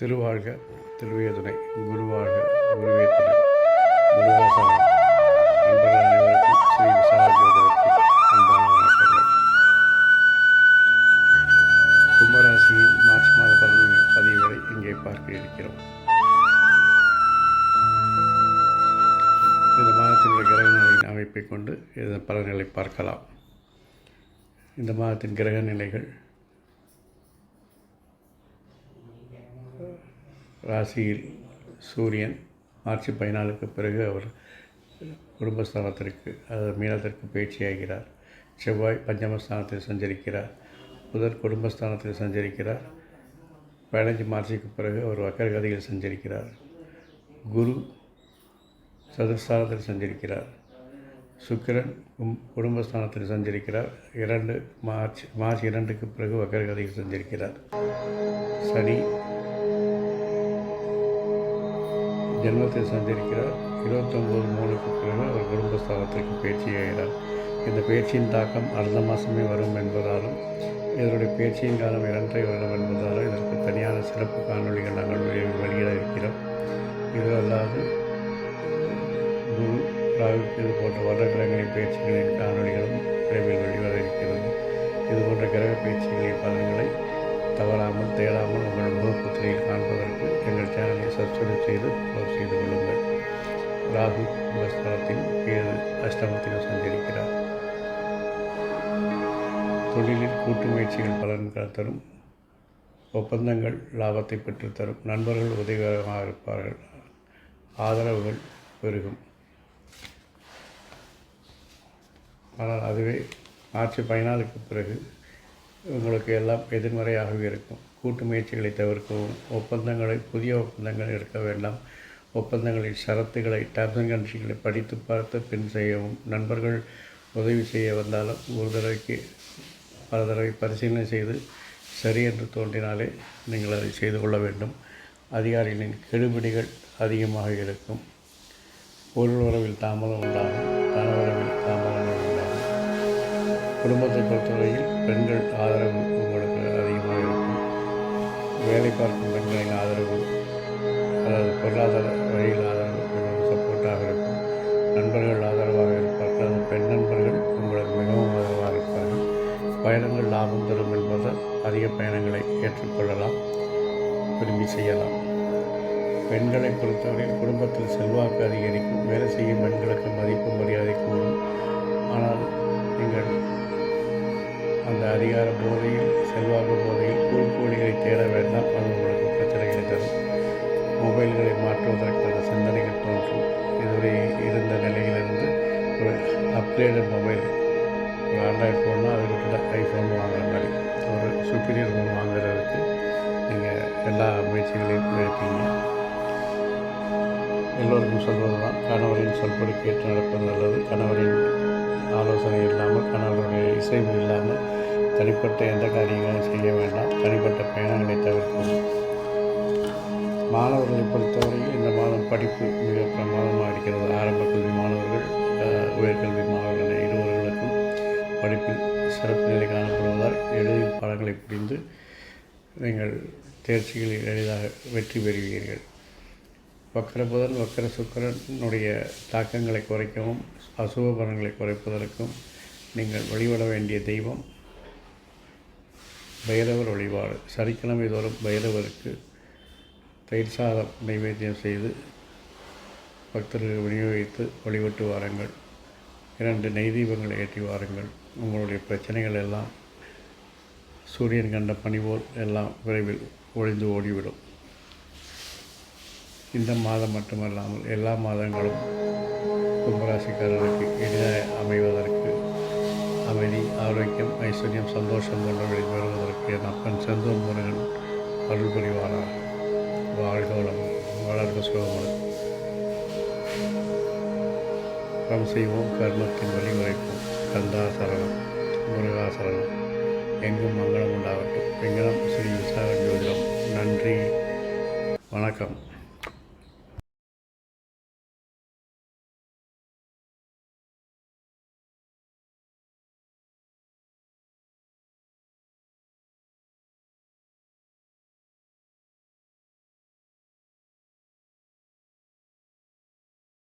திருவாழ்க திருவே துணை, குருவாழ்க குருவே துணை, முருகாசனம். நண்பர்கள் அனைவருக்கும் ஸ்ரீ விசால ஜோதிடத்தின் அன்பான வணக்கங்கள். கும்பராசியின் மார்ச் மாத பலன்கள் பதிவுகளை இங்கே பார்க்க இருக்கிறோம். இந்த மாதத்தினுடைய கிரக நிலையின் அமைப்பை கொண்டு இதன் பலன்களை பார்க்கலாம். இந்த மாதத்தின் கிரக நிலைகள் ராசியில் சூரியன் மார்ச் 14க்கு பிறகு அவர் குடும்பஸ்தானத்திற்கு, அதாவது மீனத்திற்கு பயிற்சியாகிறார். செவ்வாய் பஞ்சமஸ்தானத்தில் சஞ்சரிக்கிறார். புதன் குடும்பஸ்தானத்தில் சஞ்சரிக்கிறார். 15 மார்ச்சுக்கு பிறகு அவர் வக்கரகதியில் சஞ்சரிக்கிறார். குரு சதுர்ஸ்தானத்தில் சஞ்சரிக்கிறார். சுக்கிரன் குடும்பஸ்தானத்தில் சஞ்சரிக்கிறார். மார்ச் 2க்கு பிறகு வக்கரகதியில் சஞ்சரிக்கிறார். சனி ஜென்மத்தில் சஞ்சரிக்கிறார். 29/3க்கு பிறகு அவர் குடும்பஸ்தானத்திற்கு பயிற்சியாகிறார். இந்த பயிற்சியின் தாக்கம் அடுத்த மாதமே வரும் என்பதாலும், இதனுடைய பயிற்சியின் காலம் 2.5 வருடம் என்பதாலும் இதற்கு தனியான சிறப்பு காணொலிகள் நாங்கள் வெளியிட இருக்கிறோம். இது அல்லாது குரு ராகு இது போன்ற வருடகிரகங்களின் பயிற்சிகளின் காணொலிகளும் விரைவில் வெளிவர இருக்கிறது. இது போன்ற கிரக பயிற்சிகளின் பலன்களை தவறாமல் தேடாமல் உங்கள் முகப்புத்திரையில் காண்பதற்கு எங்கள் சேனலை சப்ஸ்கிரைப் செய்து ஃபாலோ செய்து கொள்ளுங்கள். ராகு கும்பஸ்தானத்தின் கேது அஷ்டமத்தில் சஞ்சரிக்கிறார். தொழிலில் கூட்டு முயற்சிகள் பலன்கள் தரும். ஒப்பந்தங்கள் லாபத்தை பெற்றுத்தரும். நண்பர்கள் உதவிகரமாக இருப்பார்கள். ஆதரவுகள் பெருகும். ஆனால் அதுவே மார்ச் 14க்கு பிறகு உங்களுக்கு எல்லாம் எதிர்மறையாகவே இருக்கும். கூட்டு முயற்சிகளை தவிர்க்கவும், புதிய ஒப்பந்தங்கள் எடுக்க வேண்டாம். ஒப்பந்தங்களின் ஷரத்துகளை, டேர்ம்ஸ் அண்ட் கண்டிஷன்களை படித்து பார்த்து பின் செய்யவும். நண்பர்கள் உதவி செய்ய வந்தாலும் ஒரு தடவைக்கு பல தடவை பரிசீலனை செய்து சரி என்று தோன்றினாலே நீங்கள் அதை செய்து கொள்ள வேண்டும். அதிகாரிகளின் கெடுபிடிகள் அதிகமாக இருக்கும். பொருள் வரவில் தாமதம் உண்டாகும். தனவரவில் தாமதங்கள் உண்டாகும். குடும்பத்தை பொறுத்தவரையில் பெண்கள் ஆதரவு உங்களுக்கு அதிகமாக இருக்கும். வேலை பார்க்கும் பெண்களின் ஆதரவு, அதாவது பொருளாதார வழியில் ஆதரவு மிகவும் சப்போர்ட்டாக இருக்கும். நண்பர்கள் ஆதரவாக இருப்பார்கள். அது பெண் நண்பர்கள் உங்களுக்கு மிகவும் ஆதரவாக இருப்பார்கள். பயணங்கள் லாபம் தரும் என்பதால் அதிக பயணங்களை ஏற்றுக்கொள்ளலாம், விரும்பி செய்யலாம். பெண்களை பொறுத்தவரையில் குடும்பத்தில் செல்வாக்கு அதிகரிக்கும். வேலை செய்யும் பெண்களுக்கு மதிப்பு மரியாதை கூடும். ஆனால் நீங்கள் அந்த அதிகார போதையில், செல்வாக்கு போதையில் கூலிகளை தேட வேண்டாம். அது உங்களுக்கு பிரச்சனைகளை தரும். மொபைல்களை மாற்றுவதற்கான சிந்தனைகள் தோன்றும். இதுவரை இருந்த நிலையிலிருந்து ஒரு அப்கிரேடட் மொபைல், ஒரு ஆண்ட்ராய்டு ஃபோன்னா அதை விட்டுட்டு ஐஃபோன் வாங்குற மாதிரி ஒரு சுப்பீரியர் ஃபோன் வாங்குறதுக்கு நீங்கள் எல்லா முயற்சிகளையும் எடுப்பீங்க. எல்லோருக்கும் சொல்வது தான், கணவரின் சொல்படி கேட்டு நடப்பது நல்லது. கணவரின் ஆலோசனை இல்லாமல், கணவருடைய இசைவு இல்லாமல் தனிப்பட்ட எந்த காரியங்களும் செய்ய வேண்டாம். தனிப்பட்ட பயணங்களை தவிர்க்கவும். மாணவர்களை பொறுத்தவரையில் இந்த மாதம் படிப்பு மிக பிரமாதமாக இருக்கிறது. ஆரம்ப கல்வி மாணவர்கள், உயர்கல்வி மாணவர்கள் இருவர்களுக்கும் படிப்பில் சிறப்பு நிலை காணப்படுவதால் எளிதில் பாடங்களை புரிந்து நீங்கள் தேர்ச்சிகளில் எளிதாக வெற்றி பெறுவீர்கள். வக்கர புதன், வக்கர சுக்கிரனுடைய தாக்கங்களை குறைக்கவும், அசுப பலன்களை குறைப்பதற்கும் நீங்கள் வழிபட வேண்டிய தெய்வம் பைரவர் வழிபாடு. சனிக்கிழமை தோறும் பைரவருக்கு தயிர் சாதம் நைவேத்தியம் செய்து பக்தர்கள் விநியோகித்து வழிபட்டு வாருங்கள். 2 நெய் தீபங்களை ஏற்றி வாருங்கள். உங்களுடைய பிரச்சனைகள் எல்லாம் சூரியன் கண்ட பனி போல் எல்லாம் விரைவில் ஒழிந்து ஓடிவிடும். இந்த மாதம் மட்டுமல்லாமல் எல்லா மாதங்களும் கும்பராசிக்காரர்களுக்கு எளிதாக அமைவதற்கு, அமைதி, ஆரோக்கியம், ஐஸ்வர்யம், சந்தோஷம் போன்றவற்றை பெறுவதற்கு என் அப்பன் செந்தூர் முருகன் அருள் புரிவாராக. வாழ்க வளமுடன், வளர்க சுகமுடன். கம் செய்வோம், கர்மத்தின் வழி உரைப்போம். கந்தா சரணம், முருகா சரணம். எங்கும் மங்களம் உண்டாகட்டும். எங்கனம் ஸ்ரீ விசால ஜோதிடம். நன்றி, வணக்கம்.